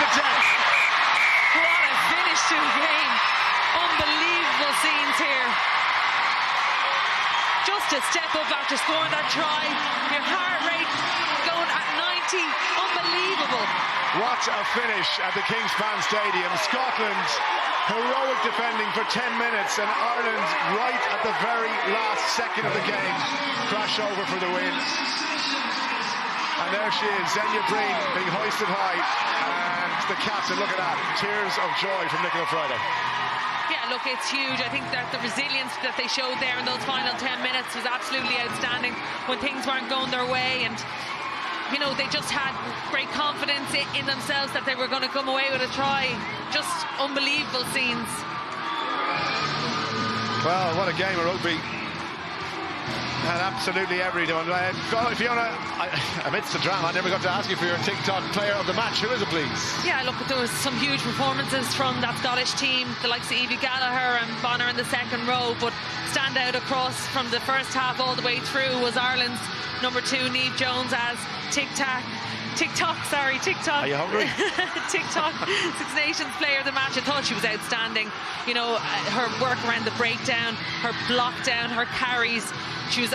the deck. What a finish to the game. Unbelievable scenes here. Just to step up after scoring that try. Your heart rate going at 90. Unbelievable. What a finish at the Kingspan Stadium. Scotland, heroic defending for 10 minutes, and Ireland, right at the very last second of the game, crash over for the win. And there she is, Xenia Breen, being hoisted high, and the captain, look at that, tears of joy from Nicola Friday. Yeah, look, it's huge. I think that the resilience that they showed there in those final 10 minutes was absolutely outstanding when things weren't going their way, and you know, they just had great confidence in themselves that they were going to come away with a try. Just unbelievable scenes. Well, what a game of rugby. And absolutely everyone. Fiona, amidst the drama, I never got to ask you for your TikTok player of the match. Who is it, please? Yeah, look, there was some huge performances from that Scottish team, the likes of Evie Gallagher and Bonner in the second row, but stand out across from the first half all the way through was Ireland's number 2, Niamh Jones, as TikTok. Are you hungry? TikTok Six Nations player of the match. I thought she was outstanding. You know, her work around the breakdown, her block down, her carries. She was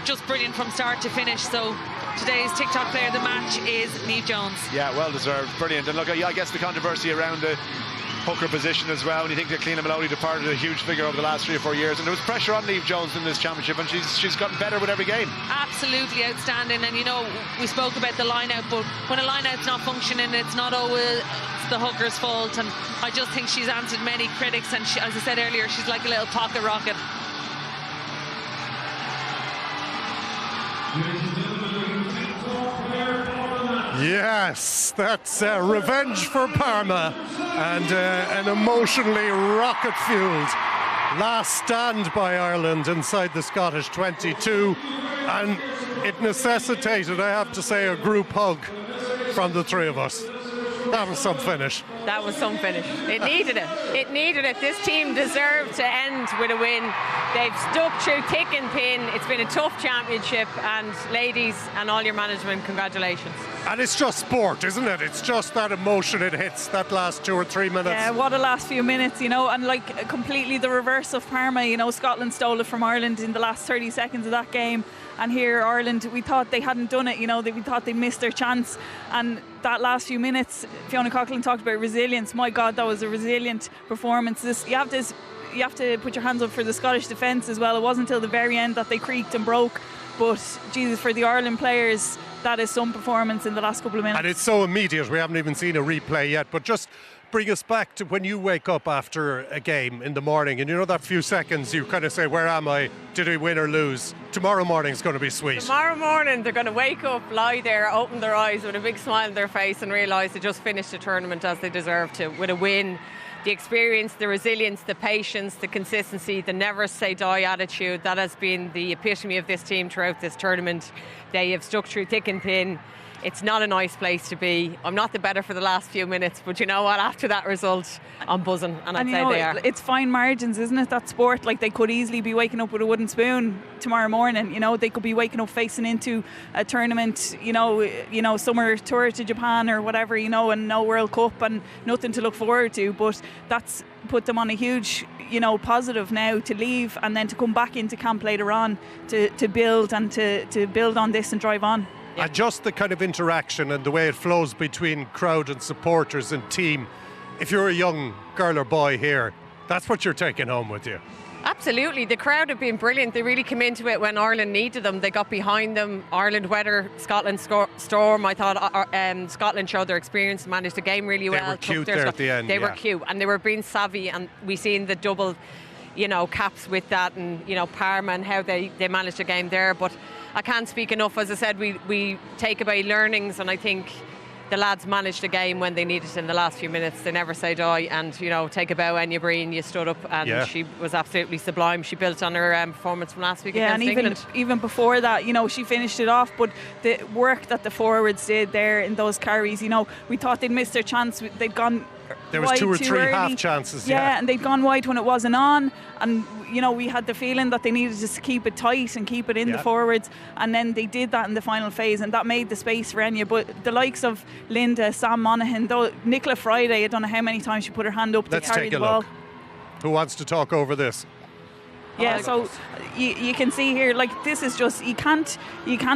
just brilliant from start to finish. So today's TikTok player of the match is Niamh Jones. Yeah, well deserved, brilliant. And look, I guess the controversy around the hooker position as well. And you think that Cliona Maloney departed a huge figure over the last 3 or 4 years, and there was pressure on Niamh Jones in this championship, and she's gotten better with every game. Absolutely outstanding. And you know, we spoke about the line out, but when a line out's not functioning, it's not always the hooker's fault. And I just think she's answered many critics, and she, as I said earlier, she's like a little pocket rocket. Yes, that's revenge for Parma, and an emotionally rocket-fueled last stand by Ireland inside the Scottish 22, and it necessitated, I have to say, a group hug from the three of us. That was some finish. That was some finish. It needed it. It needed it. This team deserved to end with a win. They've stuck through thick and thin. It's been a tough championship, and ladies and all your management, congratulations. And it's just sport, isn't it? It's just that emotion it hits, that last 2 or 3 minutes. Yeah, what a last few minutes, you know, and like completely the reverse of Parma. You know, Scotland stole it from Ireland in the last 30 seconds of that game. And here, Ireland, we thought they hadn't done it, you know, we thought they missed their chance. And that last few minutes, Fiona Coughlin talked about resilience. My God, that was a resilient performance. You have to put your hands up for the Scottish defence as well. It wasn't until the very end that they creaked and broke. But, Jesus, for the Ireland players, that is some performance in the last couple of minutes. And it's so immediate. We haven't even seen a replay yet. But just bring us back to when you wake up after a game in the morning, and you know that few seconds you kind of say, where am I? Did we win or lose? Tomorrow morning is going to be sweet. Tomorrow morning they're going to wake up, lie there, open their eyes with a big smile on their face and realise they just finished the tournament as they deserve to, with a win. The experience, the resilience, the patience, the consistency, the never say die attitude, that has been the epitome of this team throughout this tournament. They have stuck through thick and thin. It's not a nice place to be. I'm not the better for the last few minutes, but you know what? After that result, I'm buzzing, and I'd say they are. It's fine margins, isn't it? That sport, like they could easily be waking up with a wooden spoon tomorrow morning. You know, they could be waking up facing into a tournament. You know, summer tour to Japan or whatever. You know, and no World Cup and nothing to look forward to. But that's put them on a huge, you know, positive now to leave and then to come back into camp later on to build and to build on this and drive on. Yeah. And just the kind of interaction and the way it flows between crowd and supporters and team. If you're a young girl or boy here, that's what you're taking home with you. Absolutely. The crowd have been brilliant. They really came into it when Ireland needed them. They got behind them. Ireland weather, Scotland storm. I thought Scotland showed their experience, managed the game really well. They were cute there at the end. They were cute, and they were being savvy, and we seen the double, you know, caps with that, and, you know, Parma and how they managed the game there. But I can't speak enough. As I said, we take away learnings, and I think the lads managed the game when they needed it in the last few minutes. They never say die, and, you know, take a bow, Enya Breen. You stood up, and she was absolutely sublime. She built on her performance from last week against England. Even before that, you know, she finished it off. But the work that the forwards did there in those carries, you know, we thought they'd missed their chance. They'd gone There was wide 2 or too 3 early. half chances. Yeah, and they'd gone wide when it wasn't on, and we had the feeling that they needed just to keep it tight and keep it in the forwards, and then they did that in the final phase, and that made the space for Enya. But the likes of Linda, Sam Monaghan, Nicola Friday, I don't know how many times she put her hand up to carry the ball. Look. Who wants to talk over this? Yeah, so you can see here, like, this is just, you can't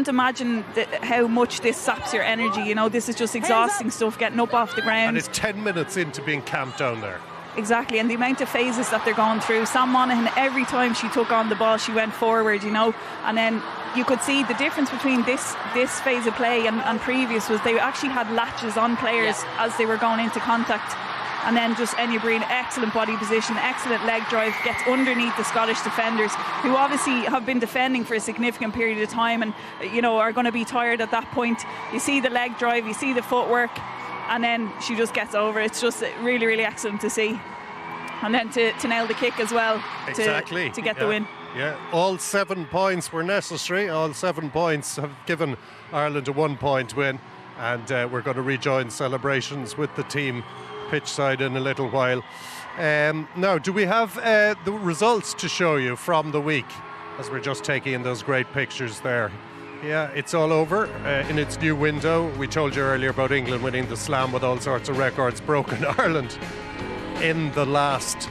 imagine how much this saps your energy. This is just exhausting stuff, getting up off the ground. And it's 10 minutes into being camped down there. Exactly, and the amount of phases that they're going through. Sam Monaghan, every time she took on the ball, she went forward, and then you could see the difference between this phase of play and previous was they actually had latches on players as they were going into contact. And then just Enya Breen, excellent body position, excellent leg drive, gets underneath the Scottish defenders, who obviously have been defending for a significant period of time and are going to be tired at that point. You see the leg drive, you see the footwork, and then she just gets over. It's just really, really excellent to see. And then to nail the kick as well, to get the win. Yeah, all 7 points were necessary. All 7 points have given Ireland a 1-point win, and we're going to rejoin celebrations with the team pitch side in a little while. Now, do we have the results to show you from the week, as we're just taking in those great pictures there? Yeah, it's all over in its new window. We told you earlier about England winning the slam with all sorts of records broken. Ireland, in the last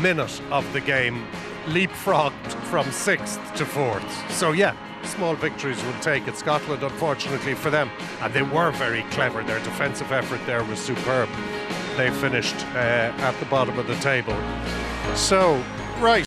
minute of the game, leapfrogged from 6th to 4th. So yeah, small victories will take it. Scotland, unfortunately for them, and they were very clever. Their defensive effort there was superb. They finished at the bottom of the table. So, right.